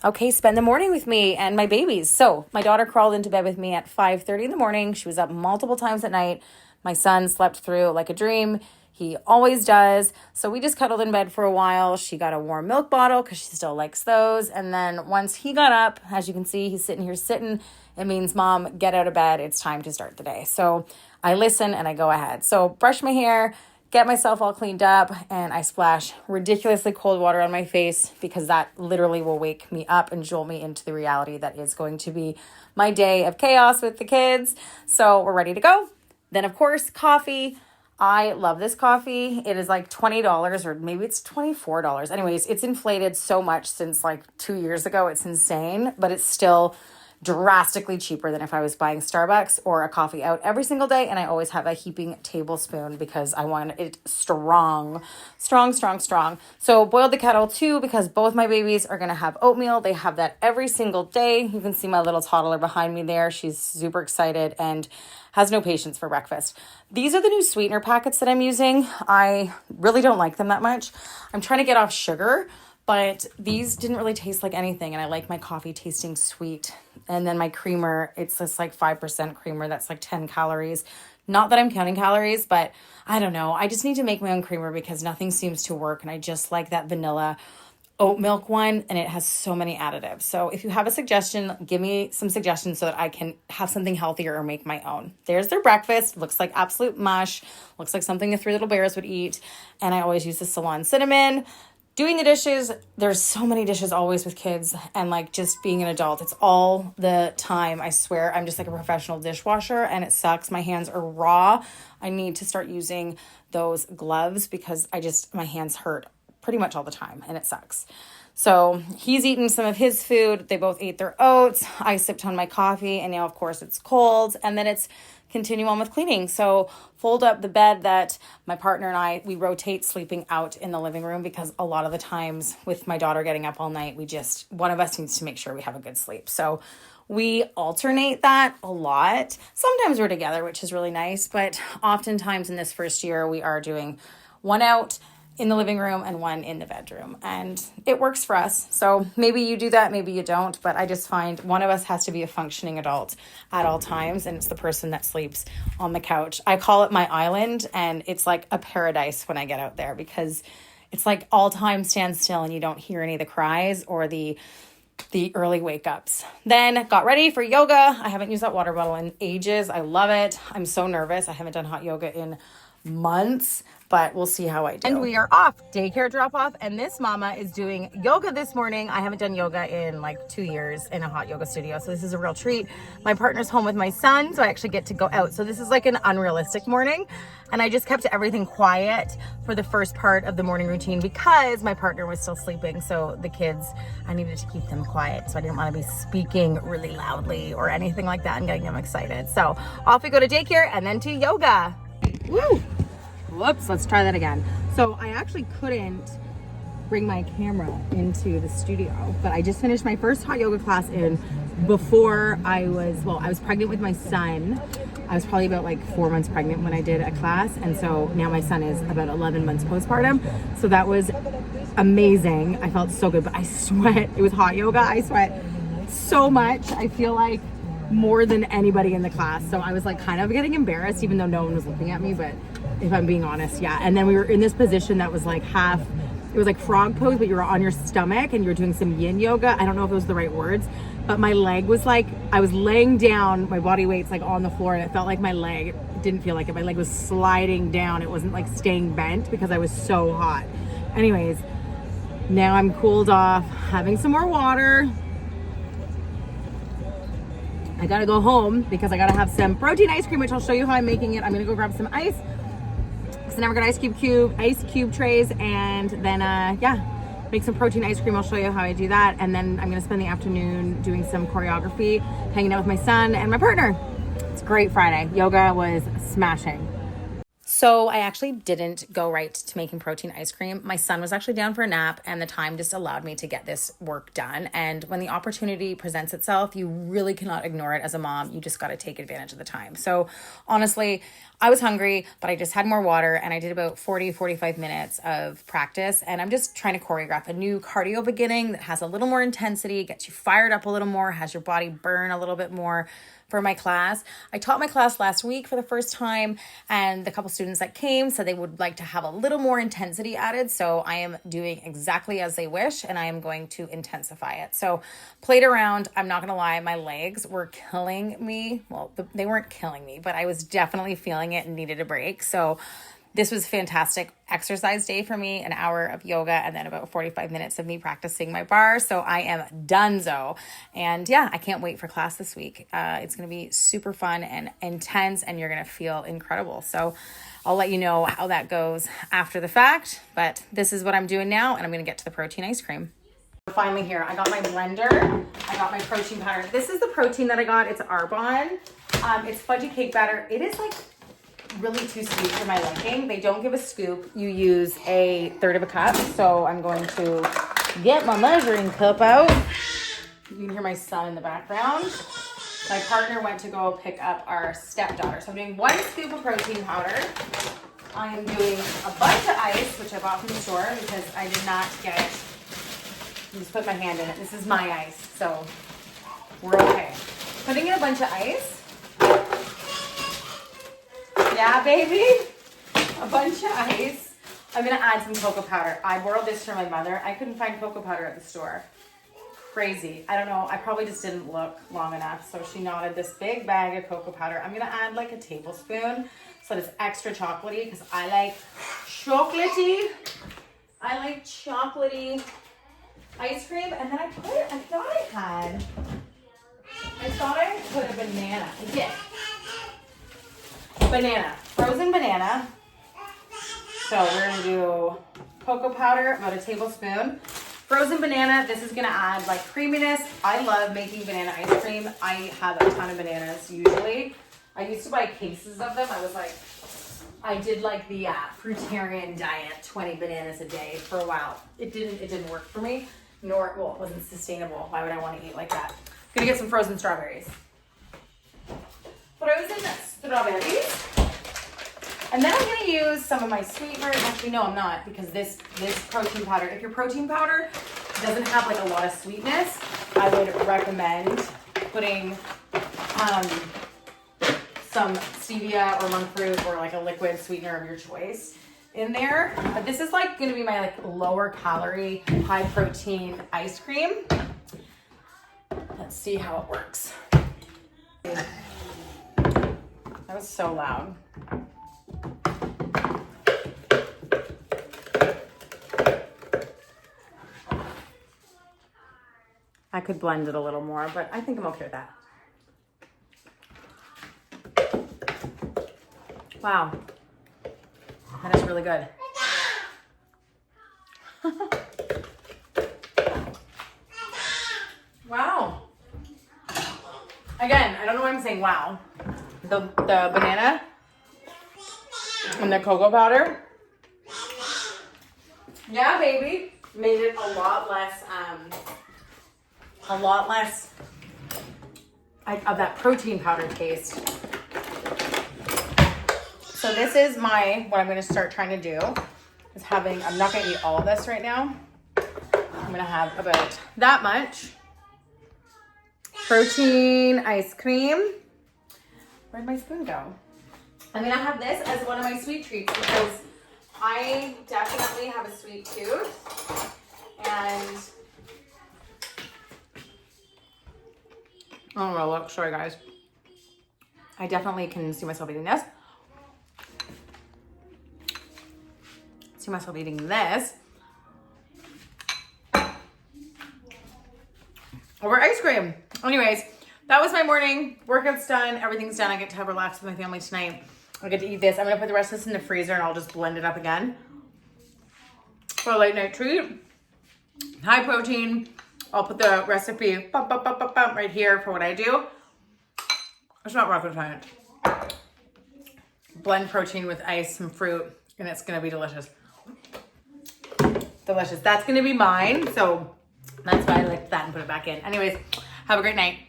okay, spend the morning with me and my babies. So my daughter crawled into bed with me at 5:30 in the morning. She was up multiple times at night. My son slept through like a dream. He always does. So we just cuddled in bed for a while. She got a warm milk bottle because she still likes those. And then once he got up, as you can see, he's sitting here sitting. It means, Mom, get out of bed. It's time to start the day. So I listen and I go ahead. So brush my hair, get myself all cleaned up, and I splash ridiculously cold water on my face because that literally will wake me up and jolt me into the reality that is going to be my day of chaos with the kids. So we're ready to go. Then, of course, coffee. I love this coffee. It is like $20 or maybe it's $24. Anyways, it's inflated so much since like 2 years ago. It's insane, but it's still drastically cheaper than if I was buying Starbucks or a coffee out every single day. And I always have a heaping tablespoon because I want it strong. So boiled the kettle too, because both my babies are going to have oatmeal. They have that every single day. You can see my little toddler behind me there. She's super excited and has no patience for breakfast. These are the new sweetener packets that I'm using. I really don't like them that much. I'm trying to get off sugar, but these didn't really taste like anything. And I like my coffee tasting sweet. And then my creamer, it's this like 5% creamer that's like 10 calories. Not that I'm counting calories, but I don't know. I just need to make my own creamer because nothing seems to work. And I just like that vanilla oat milk one, and it has so many additives. So if you have a suggestion, give me some suggestions so that I can have something healthier or make my own. There's their breakfast. Looks like absolute mush. Looks like something the three little bears would eat. And I always use the Ceylon cinnamon. Doing the dishes, there's so many dishes always with kids, and like just being an adult, it's all the time. I swear I'm just like a professional dishwasher and it sucks. My hands are raw. I need to start using those gloves because my hands hurt pretty much all the time and it sucks. So he's eaten some of his food. They both ate their oats. I sipped on my coffee, and now of course it's cold, and then it's continue on with cleaning. So fold up the bed that my partner and we rotate sleeping out in the living room because a lot of the times with my daughter getting up all night, one of us needs to make sure we have a good sleep. So we alternate that a lot. Sometimes we're together, which is really nice, but oftentimes in this first year, we are doing one out in the living room and one in the bedroom, and it works for us. So maybe you do that, maybe you don't, but I just find one of us has to be a functioning adult at all times, and it's the person that sleeps on the couch. I call it my island, and it's like a paradise when I get out there because it's like all time stand still and you don't hear any of the cries or the early wake ups. Then got ready for yoga. I haven't used that water bottle in ages. I love it. I'm so nervous. I haven't done hot yoga in months, but we'll see how I do. And we are off. Daycare drop off, and this mama is doing yoga this morning. I haven't done yoga in like 2 years in a hot yoga studio, so this is a real treat. My partner's home with my son, so I actually get to go out. So this is like an unrealistic morning, and I just kept everything quiet for the first part of the morning routine because my partner was still sleeping. So the kids, I needed to keep them quiet, so I didn't want to be speaking really loudly or anything like that and getting them excited. So off we go to daycare and then to yoga. Woo! Whoops, let's try that again. So I actually couldn't bring my camera into the studio, but I just finished my first hot yoga class before I was pregnant with my son. I was probably about like 4 months pregnant when I did a class. And so now my son is about 11 months postpartum. So that was amazing. I felt so good, but I sweat. It was hot yoga. I sweat so much. I feel like more than anybody in the class. So I was like kind of getting embarrassed, even though no one was looking at me, but if I'm being honest, yeah. And then we were in this position that was like it was like frog pose, but you were on your stomach and you were doing some yin yoga. I don't know if those are the right words, but my leg was like, I was laying down, my body weight's like on the floor, and it felt like my leg, it didn't feel like it. My leg was sliding down. It wasn't like staying bent because I was so hot. Anyways, now I'm cooled off, having some more water. I gotta go home because I gotta have some protein ice cream, which I'll show you how I'm making it. I'm gonna go grab some ice. So now we're gonna ice cube trays, and then make some protein ice cream. I'll show you how I do that. And then I'm gonna spend the afternoon doing some choreography, hanging out with my son and my partner. It's a great Friday. Yoga was smashing. So I actually didn't go right to making protein ice cream. My son was actually down for a nap and the time just allowed me to get this work done. And when the opportunity presents itself, you really cannot ignore it as a mom. You just got to take advantage of the time. So honestly, I was hungry, but I just had more water and I did about 45 minutes of practice. And I'm just trying to choreograph a new cardio beginning that has a little more intensity, gets you fired up a little more, has your body burn a little bit more for my class. I taught my class last week for the first time, and the couple students that came said they would like to have a little more intensity added. So I am doing exactly as they wish, and I am going to intensify it. So played around. I'm not going to lie, my legs were killing me. Well, they weren't killing me, but I was definitely feeling it and needed a break. So this was fantastic exercise day for me, an hour of yoga and then about 45 minutes of me practicing my barre. So I am donezo. And yeah, I can't wait for class this week. It's going to be super fun and intense and you're going to feel incredible. So I'll let you know how that goes after the fact, but this is what I'm doing now and I'm going to get to the protein ice cream. Finally here, I got my blender. I got my protein powder. This is the protein that I got. It's Arbonne. It's fudgy cake batter. It is like really too sweet for my liking. They don't give a scoop. You use a third of a cup. So I'm going to get my measuring cup out. You can hear my son in the background. My partner went to go pick up our stepdaughter. So I'm doing 1 scoop of protein powder. I am doing a bunch of ice, which I bought from the store because I did not get it. I just put my hand in it. This is my ice, so we're okay. Putting in a bunch of ice. Yeah, baby. A bunch of ice. I'm going to add some cocoa powder. I borrowed this from my mother. I couldn't find cocoa powder at the store. Crazy. I don't know. I probably just didn't look long enough. So she knotted this big bag of cocoa powder. I'm going to add like a tablespoon so that it's extra chocolatey because I like chocolatey. I like chocolatey ice cream. And then I thought I put a banana. I did. Banana, frozen banana. So we're gonna do cocoa powder, about a tablespoon. Frozen banana, this is gonna add like creaminess. I love making banana ice cream. I have a ton of bananas usually. I used to buy cases of them. I did like the fruitarian diet, 20 bananas a day for a while. It didn't work for me, it wasn't sustainable. Why would I want to eat like that? I'm gonna get some frozen strawberries. Frozen strawberries. And then I'm going to use some of my sweetener. Actually, no, I'm not, because this protein powder, if your protein powder doesn't have like a lot of sweetness, I would recommend putting some stevia or monk fruit or like a liquid sweetener of your choice in there. But this is like going to be my like lower calorie, high protein ice cream. Let's see how it works. That was so loud. I could blend it a little more, but I think I'm okay with that. Wow. That is really good. Wow. Again, I don't know why I'm saying wow. The banana and the cocoa powder. Yeah, baby. Made it a lot less of that protein powder taste. So this is what I'm going to start trying to do is I'm not going to eat all of this right now. I'm going to have about that much protein ice cream. Where'd my spoon go? I'm going to have this as one of my sweet treats because I definitely have a sweet tooth. And oh, well, look, sorry guys. I definitely can see myself eating this. See myself eating this over ice cream. Anyways, that was my morning. Workout's done. Everything's done. I get to have relax with my family tonight. I get to eat this. I'm going to put the rest of this in the freezer and I'll just blend it up again for a late night treat. High protein. I'll put the recipe right here for what I do. It's not rocket science. blend protein with ice, some fruit, and it's gonna be delicious. Delicious. That's gonna be mine. So that's why I licked that and put it back in. Anyways, have a great night.